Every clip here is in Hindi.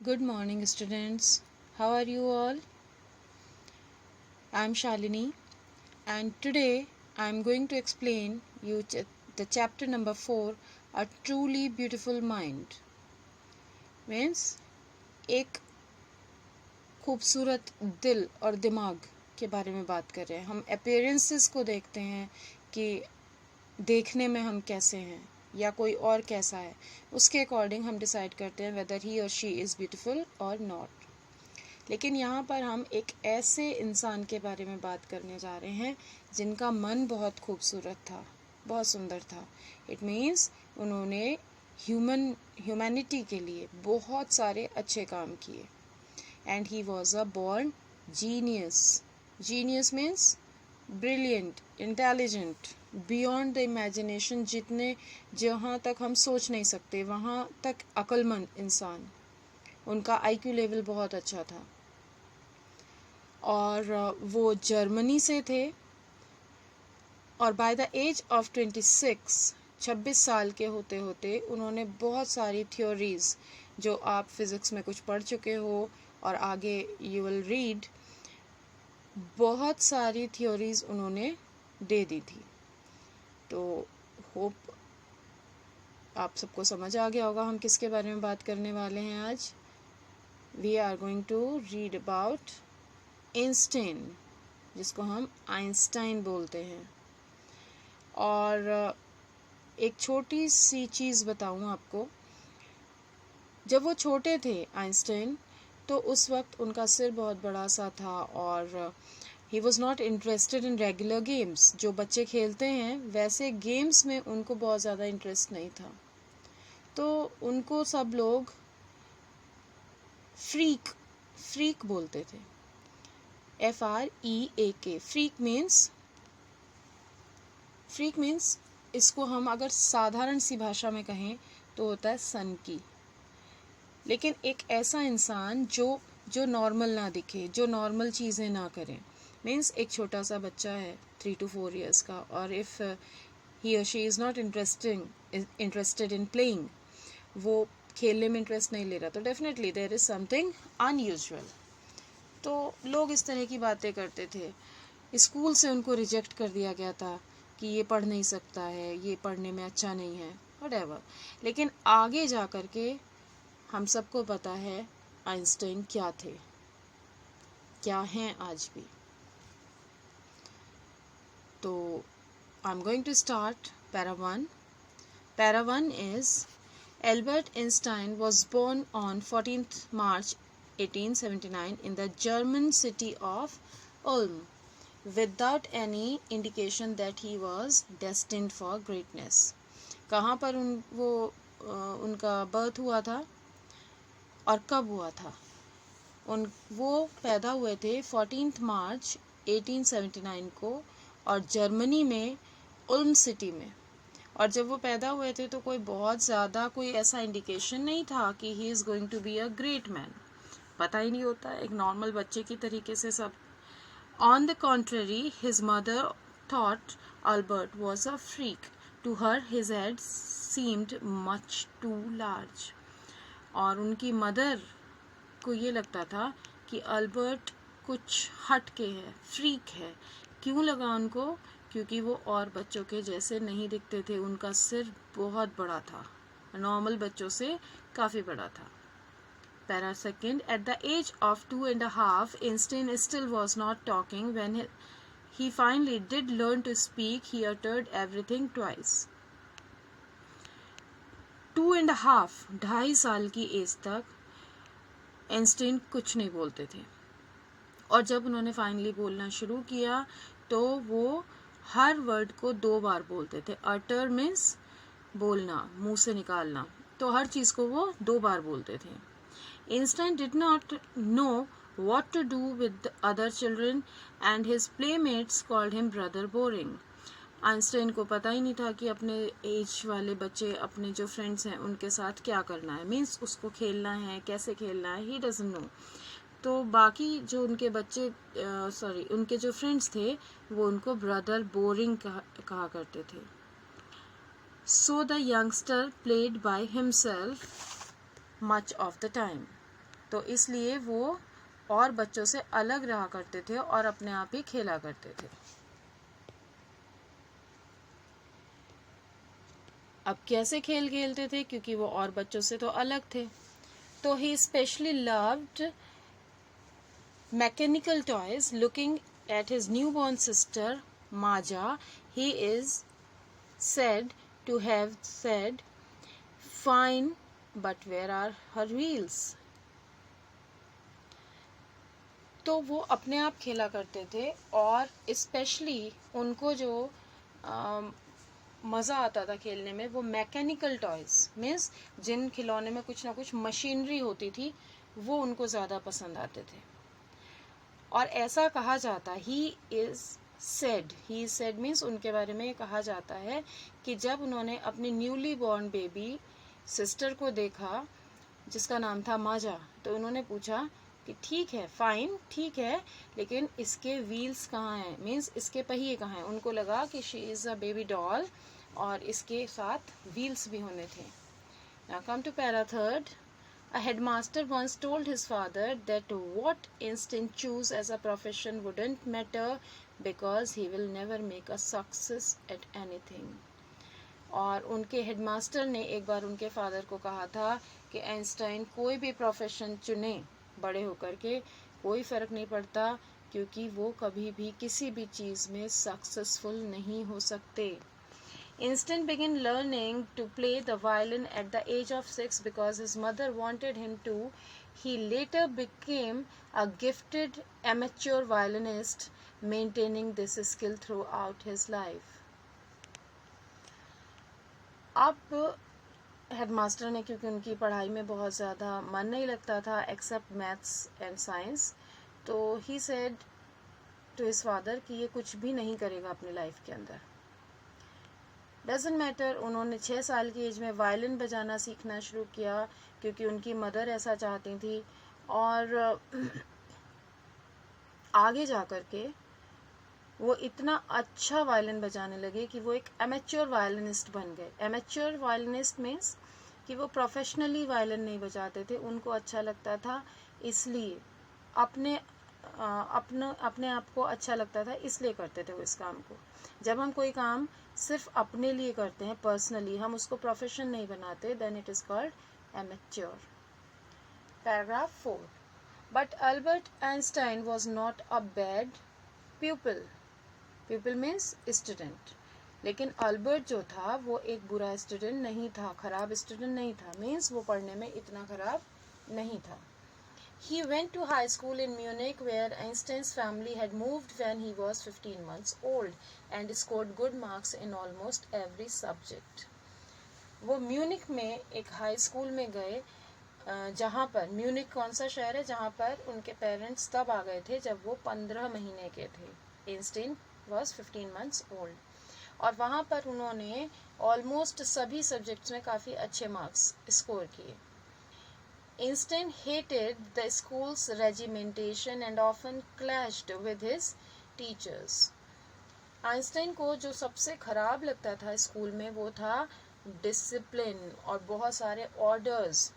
Good morning, students. How are you all? I'm Shalini, and today I'm going to explain you the chapter number 4, A Truly Beautiful Mind. Means एक खूबसूरत दिल और दिमाग के बारे में बात कर रहे हैं. हम अपीयरेंसेस को देखते हैं कि देखने में हम कैसे हैं या कोई और कैसा है. उसके अकॉर्डिंग हम डिसाइड करते हैं वेदर ही और शी इज़ ब्यूटीफुल और नॉट. लेकिन यहाँ पर हम एक ऐसे इंसान के बारे में बात करने जा रहे हैं जिनका मन बहुत खूबसूरत था, बहुत सुंदर था. इट मीन्स उन्होंने ह्यूमैनिटी के लिए बहुत सारे अच्छे काम किए. And he was a born genius. Genius means brilliant, intelligent, beyond the imagination. जहाँ तक हम सोच नहीं सकते वहाँ तक अक्लमंद इंसान. उनका आईक्यू लेवल बहुत अच्छा था और वो जर्मनी से थे. और बाय द एज ऑफ 26 साल के होते होते उन्होंने बहुत सारी थ्योरीज, जो आप फिज़िक्स में कुछ पढ़ चुके हो और आगे यू विल रीड, बहुत सारी थ्योरीज उन्होंने दे दी थी. तो होप आप सबको समझ आ गया होगा हम किसके बारे में बात करने वाले हैं आज. We are going to read about Einstein, जिसको हम आइंस्टाइन बोलते हैं. और एक छोटी सी चीज़ बताऊं आपको. जब वो छोटे थे आइंस्टाइन, तो उस वक्त उनका सिर बहुत बड़ा सा था और he was not interested in regular games. जो बच्चे खेलते हैं वैसे गेम्स में उनको बहुत ज़्यादा इंटरेस्ट नहीं था. तो उनको सब लोग फ्रीक बोलते थे. FREAK. फ्रीक मीन्स इसको हम अगर साधारण सी भाषा में कहें तो होता है सन की. लेकिन एक ऐसा इंसान जो नॉर्मल ना दिखे, जो नॉर्मल चीज़ें ना करें. मीन्स एक छोटा सा बच्चा है 3 to 4 years का, और इफ़ ही और she is not interested in playing, वो खेलने में इंटरेस्ट नहीं ले रहा, तो definitely there is something unusual. तो लोग इस तरह की बातें करते थे. स्कूल से उनको रिजेक्ट कर दिया गया था कि ये पढ़ नहीं सकता है, ये पढ़ने में अच्छा नहीं है, व्हाटएवर. लेकिन आगे जा कर के हम सबको पता है आइंस्टाइन क्या थे, क्या हैं आज भी. तो I am going to start para 1. Para 1 is Albert Einstein was born on 14th March 1879 in the German city of Ulm, without any indication that he was destined for greatness. कहाँ पर उनका बर्थ हुआ था और कब हुआ था? वो पैदा हुए थे 14th मार्च 1879 को, और जर्मनी में उल्म सिटी में. और जब वो पैदा हुए थे तो कोई बहुत ज़्यादा कोई ऐसा इंडिकेशन नहीं था कि he is going to be a great man. पता ही नहीं होता, एक नॉर्मल बच्चे की तरीके से सब. On the contrary, his mother thought Albert was a freak. To her his head seemed much too large. और उनकी मदर को ये लगता था कि अल्बर्ट कुछ हट के है, फ्रीक है. क्यों लगा उनको? क्योंकि वो और बच्चों के जैसे नहीं दिखते थे. उनका सिर बहुत बड़ा था, नॉर्मल बच्चों से काफ़ी बड़ा था. Para second. At the age of 2.5, Einstein still was not talking. When he finally did learn to speak, he uttered everything twice. 2.5, 2.5 साल की एज तक आइंस्टाइन कुछ नहीं बोलते थे. और जब उन्होंने फाइनली बोलना शुरू किया तो वो हर वर्ड को 2 बार बोलते थे. अटर मीन्स बोलना, मुंह से निकालना. तो हर चीज़ को वो 2 बार बोलते थे. Einstein did not know what to do with the other children and his playmates called him brother boring. Einstein को पता ही नहीं था कि अपने एज वाले बच्चे, अपने जो फ्रेंड्स हैं उनके साथ क्या करना है. मीन्स उसको खेलना है, कैसे खेलना है, ही डजंट नो. तो बाकी जो उनके बच्चे उनके जो फ्रेंड्स थे वो उनको ब्रदर बोरिंग कहा करते थे. So the youngster played by himself much of the time. तो इसलिए वो और बच्चों से अलग रहा करते थे और अपने आप ही खेला करते थे। अब कैसे खेल खेलते थे, क्योंकि वो और बच्चों से तो अलग थे। तो ही specially loved mechanical toys. Looking at his newborn sister Maja, he is said to have said, "Fine, but where are her wheels?" तो वो अपने आप खेला करते थे और स्पेशली उनको जो मज़ा आता था खेलने में, वो मैकेनिकल टॉयज़ मीन्स जिन खिलौने में कुछ ना कुछ मशीनरी होती थी, वो उनको ज़्यादा पसंद आते थे। और ऐसा कहा जाता, ही सेड मीन्स उनके बारे में कहा जाता है कि जब उन्होंने अपनी न्यूली बॉर्न बेबी सिस्टर को देखा जिसका नाम था माजा, तो उन्होंने पूछा कि ठीक है, फाइन, ठीक है, लेकिन इसके व्हील्स कहाँ हैं, मीन्स इसके पहिए कहाँ हैं। उनको लगा कि she is a baby doll और इसके साथ व्हील्स भी होने थे। Now come to para third. A headmaster once told his father that what instinct choose as a profession wouldn't matter because he will never make a success at anything. और उनके हेडमास्टर ने एक बार उनके फादर को कहा था कि आइंस्टाइन कोई भी प्रोफेशन चुने बड़े होकर के, कोई फ़र्क नहीं पड़ता, क्योंकि वो कभी भी किसी भी चीज़ में सक्सेसफुल नहीं हो सकते। Einstein began learning to play the violin at the age of 6 because his mother wanted him to. He later became a gifted amateur violinist, maintaining this skill throughout his life. अब हेडमास्टर ने, क्योंकि उनकी पढ़ाई में बहुत ज़्यादा मन नहीं लगता था एक्सेप्ट मैथ्स एंड साइंस, तो he said to his father कि ये कुछ भी नहीं करेगा अपनी लाइफ के अंदर। डजेंट मैटर, उन्होंने 6 साल की एज में वायलिन बजाना सीखना शुरू किया क्योंकि उनकी मदर ऐसा चाहती थी। और आगे जा कर के वो इतना अच्छा वायलिन बजाने लगे कि वो एक एमेच्योर वायलिनिस्ट बन गए। एमेच्योर वायलिनिस्ट मीन्स कि वो प्रोफेशनली वायलिन नहीं बजाते थे, उनको अच्छा लगता था इसलिए, अपने आप को अच्छा लगता था इसलिए करते थे वो इस काम को। जब हम कोई काम सिर्फ अपने लिए करते हैं, पर्सनली, हम उसको प्रोफेशन नहीं बनाते, then it is called amateur. Paragraph 4। But Albert Einstein was not a bad pupil. Pupil means student. लेकिन अल्बर्ट जो था वो एक बुरा स्टूडेंट नहीं था, खराब स्टूडेंट नहीं था, मीन्स वो पढ़ने में इतना खराब नहीं था। He went to high school in Munich where Einstein's family had moved when he was 15 months old and scored good marks in almost every subject. वो म्यूनिक में एक हाई स्कूल में गए जहाँ पर, म्यूनिक कौन सा शहर है जहाँ पर उनके पेरेंट्स तब आ गए थे जब वो 15 महीने के थे। Einstein was 15 months old और वहाँ पर उन्होंने ऑलमोस्ट सभी सब्जेक्ट्स में काफ़ी अच्छे मार्क्स स्कोर किए। Einstein hated the school's regimentation and often clashed with his teachers. Einstein को जो सबसे खराब लगता था स्कूल में वो था डिसिप्लिन और बहुत सारे ऑर्डर्स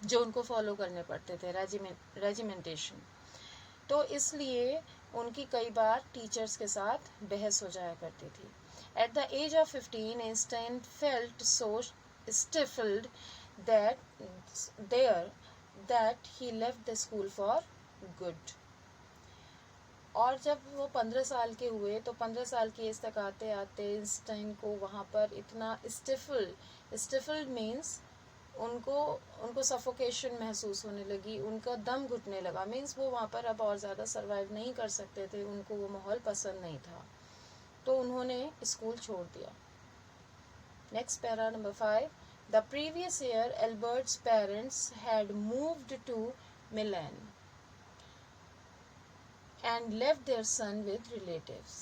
जो उनको फॉलो करने पड़ते थे, रेजिमेंटेशन। तो इसलिए उनकी कई बार टीचर्स के साथ बहस हो जाया करती थी। At the age of 15, Einstein felt so stifled that he left the school for good. और जब वो 15 साल के हुए तो 15 साल की एज तक आते आते आइंस्टाइन को वहाँ पर इतना स्टिफल्ड मीन्स उनको सफोकेशन महसूस होने लगी, उनका दम घुटने लगा, मीन्स वो वहाँ पर अब और ज़्यादा सर्वाइव नहीं कर सकते थे, उनको वो माहौल पसंद नहीं था, तो उन्होंने स्कूल छोड़ दिया। Next para number 5। The previous year, Albert's parents had moved to Milan and left their son with relatives.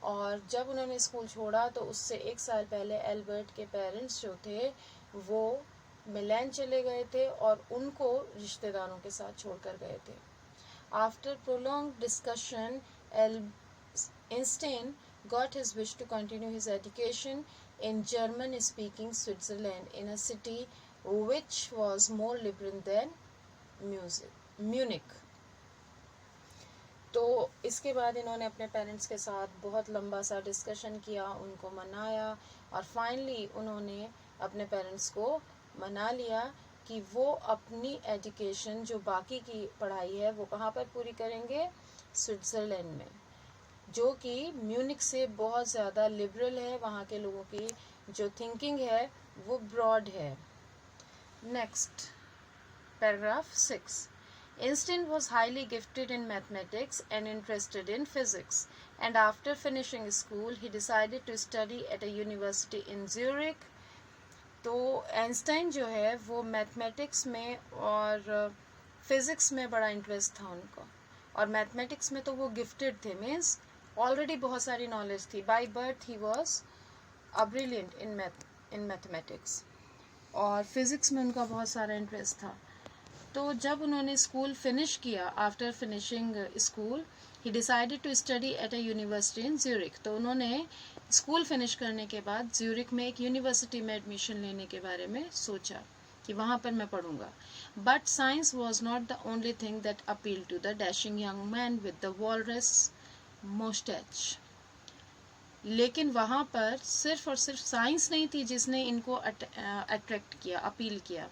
और जब उन्होंने स्कूल छोड़ा तो उससे 1 साल पहले एल्बर्ट के पेरेंट्स जो थे वो मिलान चले गए थे और उनको रिश्तेदारों के साथ छोड़कर गए थे। After prolonged discussion, Einstein got his wish to continue his education in German-speaking Switzerland in a city which was more liberal than Munich. तो इसके बाद इन्होंने अपने पेरेंट्स के साथ बहुत लंबा सा डिस्कशन किया, उनको मनाया और फाइनली उन्होंने अपने पेरेंट्स को मना लिया कि वो अपनी एजुकेशन जो बाकी की पढ़ाई है वो कहाँ पर पूरी करेंगे, स्विट्ज़रलैंड में, जो कि म्यूनिक से बहुत ज़्यादा लिबरल है, वहाँ के लोगों की जो थिंकिंग है वो ब्रॉड है। Next paragraph 6। Einstein was highly gifted in mathematics and interested in physics, and after finishing school, he decided to study at a university in Zurich. तो आइंस्टाइन जो है वो मैथमेटिक्स में और फिज़िक्स में बड़ा इंटरेस्ट था उनको, और मैथमेटिक्स में तो वो गिफ्टेड थे, मीन्स ऑलरेडी बहुत सारी नॉलेज थी, by birth he was a brilliant in mathematics, और फिज़िक्स में उनका बहुत सारा इंटरेस्ट था। तो जब उन्होंने स्कूल फिनिश किया, after finishing school he decided to study at a university in Zurich. तो उन्होंने स्कूल फिनिश करने के बाद ज्यूरिक में एक यूनिवर्सिटी में एडमिशन लेने के बारे में सोचा कि वहाँ पर मैं पढ़ूंगा। But science was not the only thing that appeal to the dashing young man with the walrus moustache. लेकिन वहाँ पर सिर्फ और सिर्फ साइंस नहीं थी जिसने इनको अट्रैक्ट किया, अपील किया,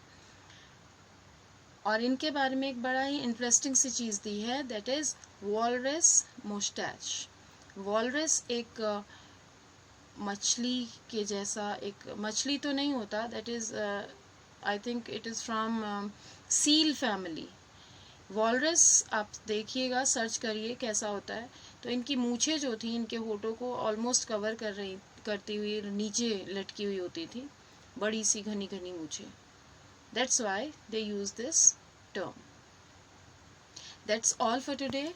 और इनके बारे में एक बड़ा ही इंटरेस्टिंग सी चीज़ दी है, दैट इज़ वॉलरस मोस्टैच। वॉलरस एक मछली के जैसा, एक मछली तो नहीं होता, that is I think it is from seal family. Walrus आप देखिएगा, सर्च करिए कैसा होता है। तो इनकी मूछें जो थी, इनके होठों को ऑलमोस्ट कवर करती हुई नीचे लटकी हुई होती थी, बड़ी सी घनी घनी मूछें। That's why they use this term. That's all for today.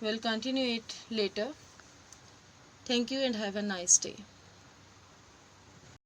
We'll continue it later. Thank you and have a nice day.